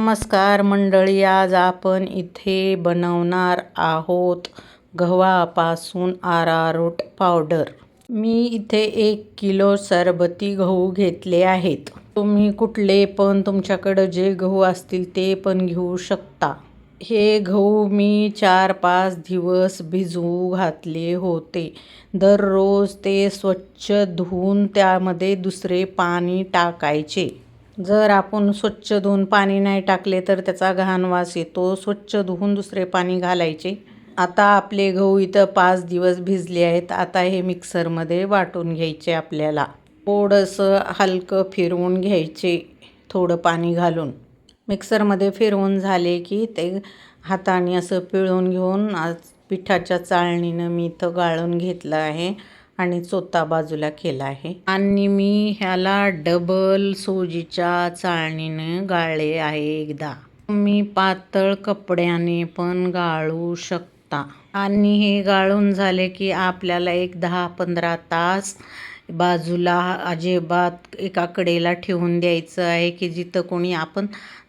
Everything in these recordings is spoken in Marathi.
नमस्कार मंडळी, आज आपण इथे बनवणार आहोत गव्हापासून अरारोट पावडर. मी इथे 1 किलो सरबती गहू घेतले आहेत. तुम्ही कुठले पण तुमच्याकडं जे गहू असतील ते पण घेऊ शकता. हे गहू मी 4-5 दिवस भिजवू घातले होते. दररोज ते स्वच्छ धुवून त्यामध्ये दुसरे पाणी टाकायचे. जर आपण स्वच्छ धुवून पाणी नाही टाकले तर त्याचा घाण वास येतो. स्वच्छ धुवून दुसरे पाणी घालायचे. आता आपले गहू इथं 5 दिवस भिजले आहेत. आता हे मिक्सरमध्ये वाटून घ्यायचे आपल्याला. थोडंसं हलकं फिरवून घ्यायचे, थोडं पाणी घालून. मिक्सरमध्ये फिरवून झाले की ते हाताने असं पिळून घेऊन पिठाच्या चाळणीनं मी इथं गाळून घेतलं आहे आणि चोथा बाजूला केला आहे. आणि मी ह्याला डबल सोजीच्या चाळणीने गाळले आहे एकदा. मी पातळ कपड्याने पण गाळू शकता. आणि हे गाळून झाले की आपल्याला एक 10-15 तास बाजूला अजिबात एका कडेला ठेवून द्यायचं आहे की जिथं कोणी आपण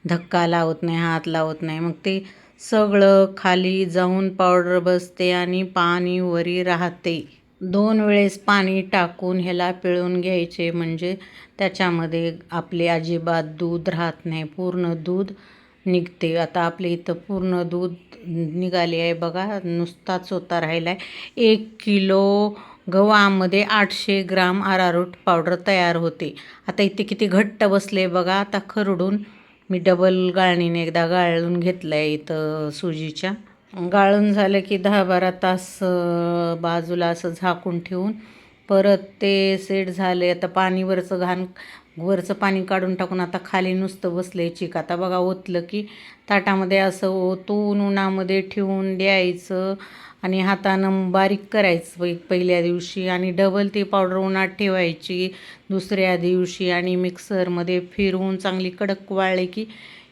धक्का लावत नाही, हात लावत नाही. मग ते सगळं खाली जाऊन पावडर बसते आणि पाणी वरी राहते. 2 वेळेस पाणी टाकून ह्याला पिळून घ्यायचे, म्हणजे त्याच्यामध्ये आपले अजिबात दूध राहत नाही, पूर्ण दूध निघते. आता आपले इथं पूर्ण दूध निघाले आहे बघा, नुसता चोथा राहिला आहे. 1 किलो गव्हामध्ये 800 ग्राम अरारोट पावडर तयार होते. आता इथे किती घट्ट बसले बघा. आता खरडून मी डबल गाळणीने एकदा गाळून घेतलं आहे इथं सुजीच्या. गाळून झालं की 10-12 तास बाजूला असं झाकून ठेवून परत ते सेट झाले. आता वरचं पाणी काढून टाकून आता खाली नुसतं बसले चिक. आता बघा ओतलं की ताटामध्ये असं ओतून उन्हामध्ये ठेवून द्यायचं आणि हातानं बारीक करायचं पहिल्या दिवशी आणि डबल ती पावडर उन्हात ठेवायची दुसऱ्या दिवशी आणि मिक्सरमध्ये फिरवून चांगली कडक वाळली की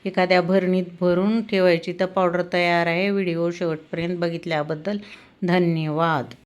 एखाद्या भरणीत भरून ठेवायची. तर पावडर तयार आहे. व्हिडिओ शेवटपर्यंत बघितल्याबद्दल धन्यवाद.